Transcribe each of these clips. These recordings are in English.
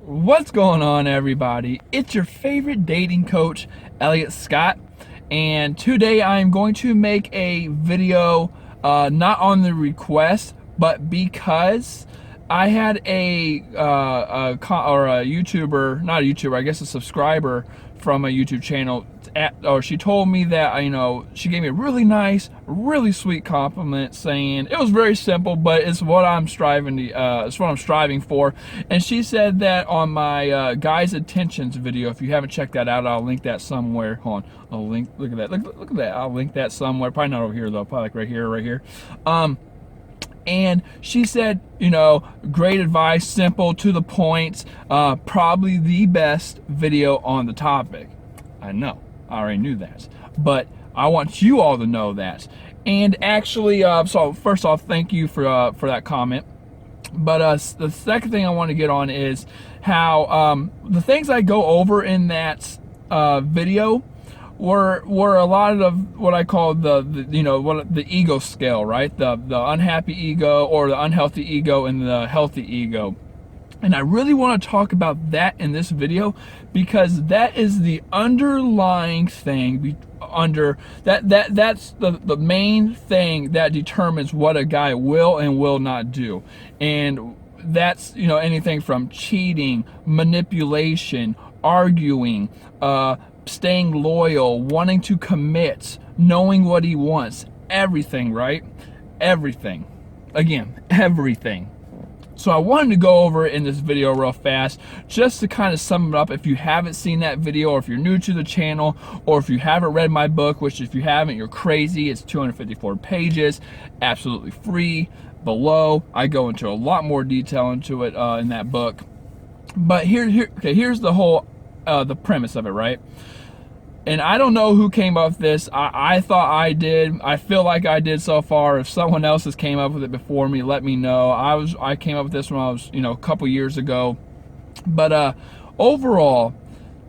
What's going on, everybody? It's your favorite dating coach, Elliot Scott, and today I'm going to make a video not on the request, but because I had a YouTuber, not a YouTuber, I guess a subscriber from a YouTube channel. She told me that she gave me a really nice, really sweet compliment, saying it was very simple, but it's what I'm striving to. It's what I'm striving for. And she said that on my guys' attentions video. If you haven't checked that out, I'll link that somewhere. Hold on, I'll link. Look at that. Look at that. I'll link that somewhere. Probably not over here though. Probably like right here, right here. And she said, great advice, simple, to the point, probably the best video on the topic. I know, I already knew that, but I want you all to know that. And actually, so first off, thank you for that comment. But the second thing I want to get on is how the things I go over in that video were a lot of what I call the ego scale, right? The unhappy ego, or the unhealthy ego, and the healthy ego. And I really want to talk about that in this video, because that is the underlying thing that's the main thing that determines what a guy will and will not do. And that's anything from cheating, manipulation, arguing, staying loyal, wanting to commit, knowing what he wants, everything, right? Everything. Again, everything. So I wanted to go over it in this video real fast, just to kind of sum it up. If you haven't seen that video, or if you're new to the channel, or if you haven't read my book, which if you haven't, you're crazy. It's 254 pages, absolutely free. Below, I go into a lot more detail into it in that book. But here's the whole the premise of it, right? And I don't know who came up with this. I thought I did. I feel like I did so far. If someone else has came up with it before me, let me know. I came up with this when I was, a couple years ago. But overall,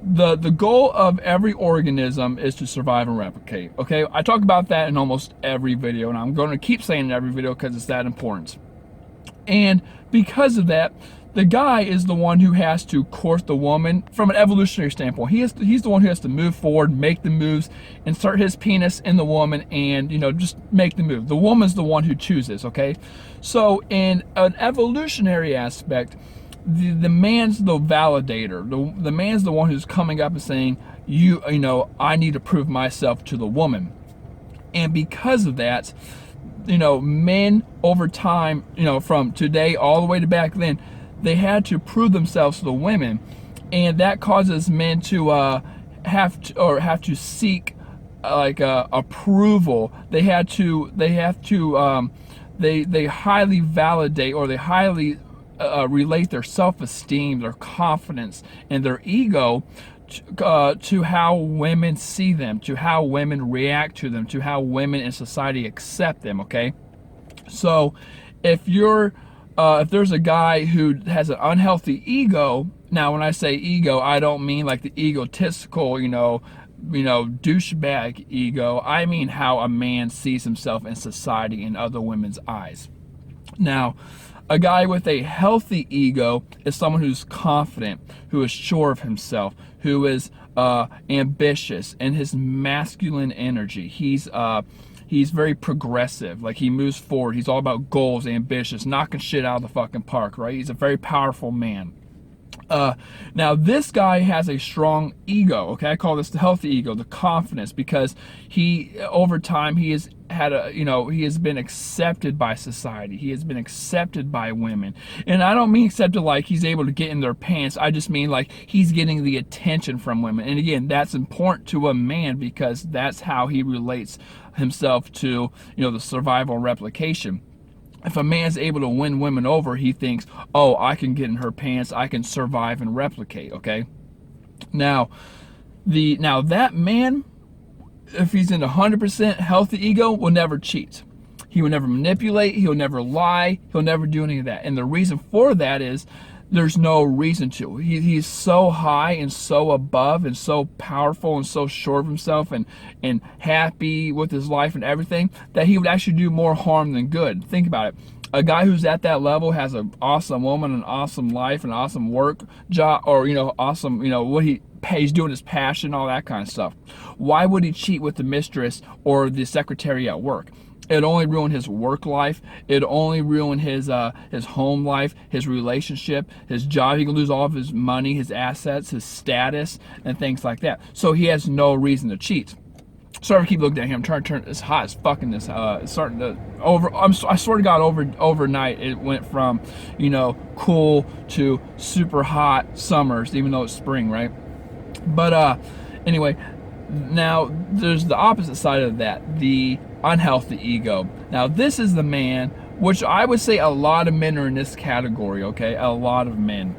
the goal of every organism is to survive and replicate. Okay, I talk about that in almost every video, and I'm going to keep saying it in every video because it's that important. And because of that, the guy is the one who has to court the woman from an evolutionary standpoint. He's the one who has to move forward, make the moves, insert his penis in the woman, and just make the move. The woman's the one who chooses, okay? So in an evolutionary aspect, the man's the validator. The man's the one who's coming up and saying, I need to prove myself to the woman. And because of that, men over time, from today all the way to back then, they had to prove themselves to the women, and that causes men to have to seek approval. They highly validate, or they highly relate their self-esteem, their confidence, and their ego to how women see them, to how women react to them, to how women in society accept them. Okay, so if there's a guy who has an unhealthy ego, now when I say ego, I don't mean like the egotistical, douchebag ego. I mean how a man sees himself in society and other women's eyes. Now, a guy with a healthy ego is someone who's confident, who is sure of himself, who is ambitious in his masculine energy. He's very progressive. Like, he moves forward. He's all about goals, ambitious, knocking shit out of the fucking park, right? He's a very powerful man. Now, this guy has a strong ego, okay? I call this the healthy ego, the confidence, because over time, he has been accepted by society. He has been accepted by women. And I don't mean accepted like he's able to get in their pants. I just mean like he's getting the attention from women. And again, that's important to a man, because that's how he relates himself to, the survival and replication. If a man's able to win women over, he thinks, oh, I can get in her pants, I can survive and replicate, okay? Now that man, if he's in 100% healthy ego, will never cheat. He will never manipulate, he'll never lie, he'll never do any of that. And the reason for that is there's no reason to. He's so high and so above and so powerful and so sure of himself and happy with his life and everything, that he would actually do more harm than good. Think about it. A guy who's at that level has an awesome woman, an awesome life, an awesome work job, or awesome, what he's doing, his passion, all that kind of stuff. Why would he cheat with the mistress or the secretary at work? It'd only ruin his work life. It'd only ruin his home life, his relationship, his job. He can lose all of his money, his assets, his status, and things like that. So he has no reason to cheat. Sorry, I keep looking at him. I'm trying to turn. It's hot as fucking this. It's starting to I swear to God, overnight it went from, cool to super hot summers, even though it's spring, right? But anyway, now there's the opposite side of that, the unhealthy ego. Now this is the man, which I would say a lot of men are in this category. Okay, a lot of men.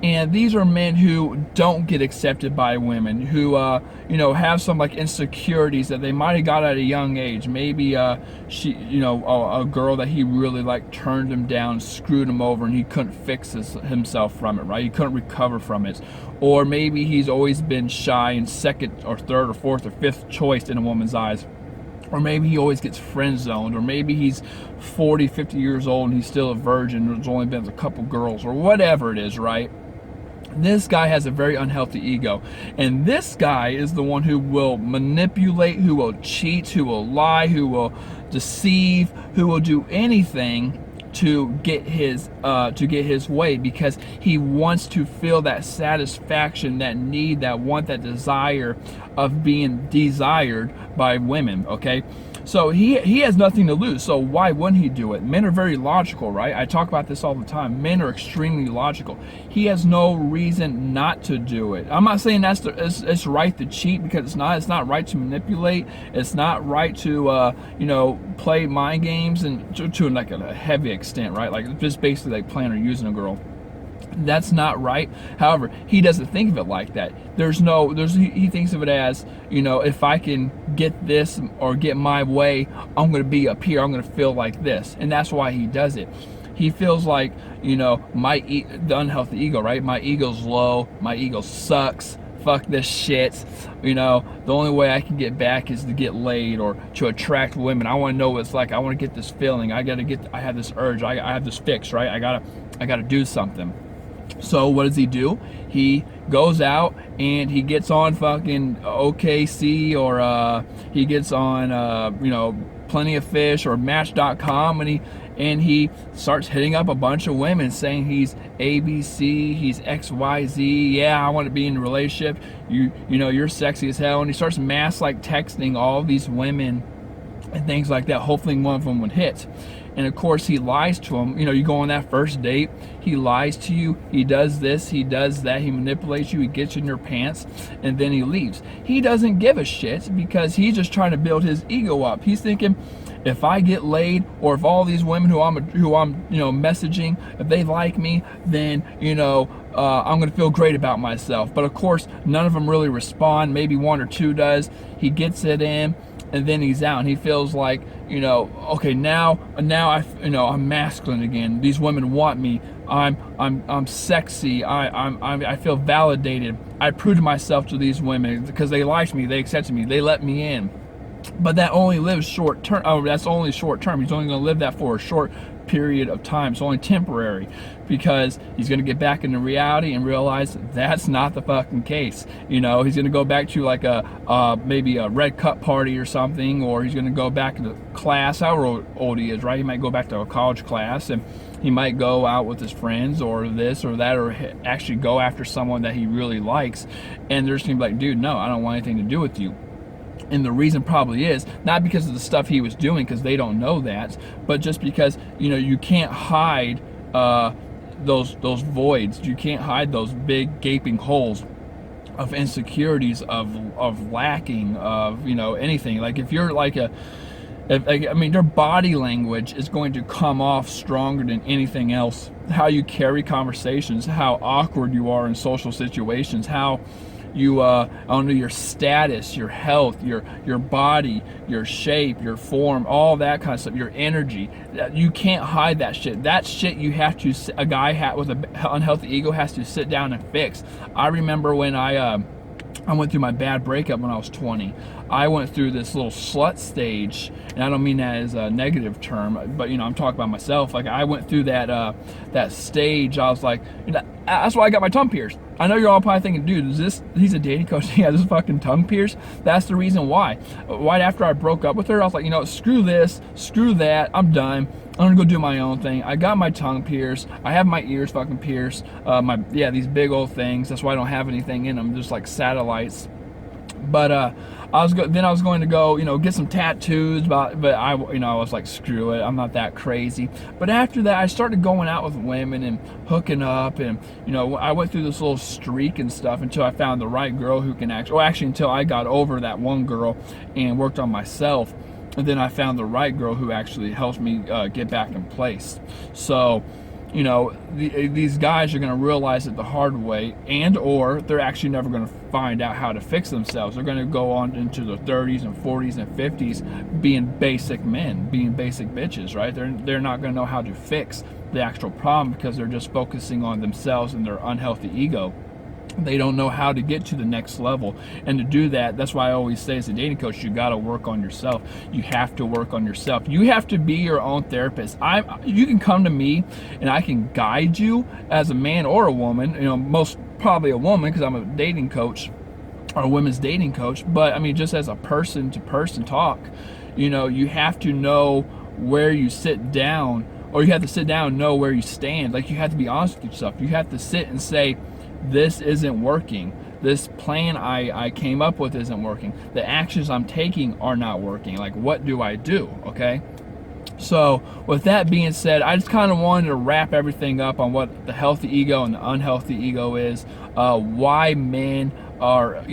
And these are men who don't get accepted by women, who, have some like insecurities that they might have got at a young age. Maybe a girl that he really liked turned him down, screwed him over, and he couldn't fix himself from it, right? He couldn't recover from it. Or maybe he's always been shy and second or third or fourth or fifth choice in a woman's eyes. Or maybe he always gets friend zoned, or maybe he's 40, 50 years old and he's still a virgin, there's only been a couple girls, or whatever it is, right? This guy has a very unhealthy ego, and this guy is the one who will manipulate, who will cheat, who will lie, who will deceive, who will do anything to get his way, because he wants to feel that satisfaction, that need, that want, that desire of being desired by women. Okay, so he has nothing to lose, so why wouldn't he do it? Men are very logical, right? I talk about this all the time. Men are extremely logical. He has no reason not to do it. I'm not saying it's right to cheat, because it's not. It's not right to manipulate. It's not right to play mind games, and to like a heavy extent, right? Like just basically like playing or using a girl. That's not right. However, he doesn't think of it like that. He thinks of it as, if I can get this or get my way, I'm going to be up here. I'm going to feel like this. And that's why he does it. He feels like, the unhealthy ego, right? My ego's low. My ego sucks. Fuck this shit. The only way I can get back is to get laid or to attract women. I want to know what it's like. I want to get this feeling. I have this urge. I have this fix, right? I gotta do something. So what does he do? He goes out and he gets on fucking OKC, or he gets on Plenty of Fish or Match.com, and he starts hitting up a bunch of women saying he's ABC, he's XYZ. Yeah, I want to be in a relationship. You're sexy as hell. And he starts mass texting all these women and things like that, hopefully one of them would hit. And of course he lies to them. You go on that first date, he lies to you, he does this, he does that, he manipulates you, he gets in your pants, and then he leaves. He doesn't give a shit, because he's just trying to build his ego up. He's thinking, if I get laid, or if all these women who I'm messaging, if they like me, then I'm gonna feel great about myself. But of course none of them really respond. Maybe one or two does. He gets it in, and then he's out, and he feels like, okay, now I'm masculine again. These women want me. I'm sexy. I feel validated. I proved myself to these women because they liked me, they accepted me, they let me in. But that only lives short term. Oh, that's only short term. He's only going to live that for a short period of time. It's only temporary, because he's going to get back into reality and realize that's not the fucking case. He's going to go back to like maybe a red cup party or something, or he's going to go back to class, however old he is, right? He might go back to a college class, and he might go out with his friends, or this or that, or actually go after someone that he really likes, and they're just going to be like, dude, no, I don't want anything to do with you. And the reason probably is not because of the stuff he was doing, because they don't know that, but just because you can't hide those voids. You can't hide those big gaping holes of insecurities, of lacking, of anything. Like if you're their body language is going to come off stronger than anything else. How you carry conversations, how awkward you are in social situations, how you under your status, your health, your body, your shape, your form, all that kind of stuff, your energy. You can't hide that shit. That shit you have to, with an unhealthy ego has to sit down and fix. I remember when I I went through my bad breakup when I was 20. I went through this little slut stage, and I don't mean that as a negative term, but I'm talking about myself. Like, I went through that stage. I was like, that's why I got my tongue pierced. I know you're all probably thinking, dude, he's a dating coach, he has his fucking tongue pierced? That's the reason why. Right after I broke up with her, I was like, screw this, screw that, I'm done. I'm gonna go do my own thing. I got my tongue pierced. I have my ears fucking pierced. These big old things. That's why I don't have anything in them, just like satellites. But I was going to go, get some tattoos. But I was like, screw it. I'm not that crazy. But after that, I started going out with women and hooking up, and I went through this little streak and stuff until I found the right girl who can actually until I got over that one girl and worked on myself. And then I found the right girl who actually helps me get back in place. So, these guys are going to realize it the hard way, or they're actually never going to find out how to fix themselves. They're going to go on into their 30s and 40s and 50s being basic men, being basic bitches, right? They're not going to know how to fix the actual problem because they're just focusing on themselves and their unhealthy ego. They don't know how to get to the next level. And to do that, that's why I always say as a dating coach, you got to work on yourself. You have to work on yourself. You have to be your own therapist. You can come to me and I can guide you as a man or a woman, most probably a woman because I'm a dating coach or a women's dating coach. But I mean, just as a person to person talk, you have to know where you sit down, or you have to sit down and know where you stand. Like, you have to be honest with yourself. You have to sit and say, this isn't working. This plan I came up with isn't working. The actions I'm taking are not working. Like, what do I do? Okay. So with that being said, I just kind of wanted to wrap everything up on what the healthy ego and the unhealthy ego is, why men are,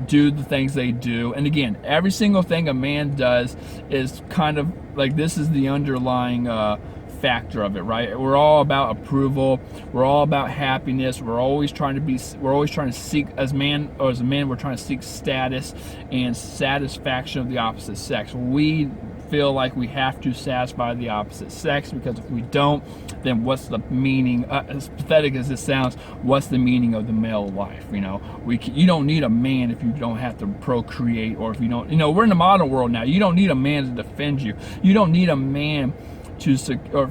do the things they do. And again, every single thing a man does is kind of like, this is the underlying factor of it, right? We're all about approval. We're all about happiness. We're always trying to seek, as a man, we're trying to seek status and satisfaction of the opposite sex. We feel like we have to satisfy the opposite sex, because if we don't, then what's the meaning, as pathetic as it sounds, what's the meaning of the male life? You don't need a man if you don't have to procreate, or if you don't, we're in the modern world now. You don't need a man to defend you. You don't need a man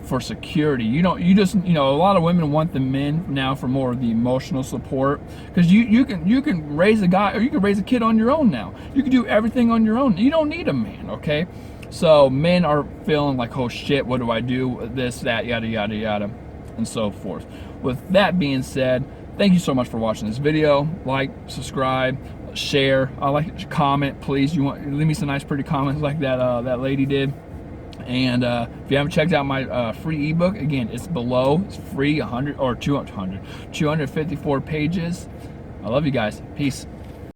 for security. A lot of women want the men now for more of the emotional support, because you can raise a guy, or you can raise a kid on your own now. You can do everything on your own. You don't need a man, okay? So men are feeling like, oh shit, what do I do? This, that, yada, yada, yada, and so forth. With that being said, thank you so much for watching this video. Like, subscribe, share. Comment, please. Leave me some nice, pretty comments like that lady did. And if you haven't checked out my free ebook, again, it's below. It's free, 254 pages. I love you guys. Peace.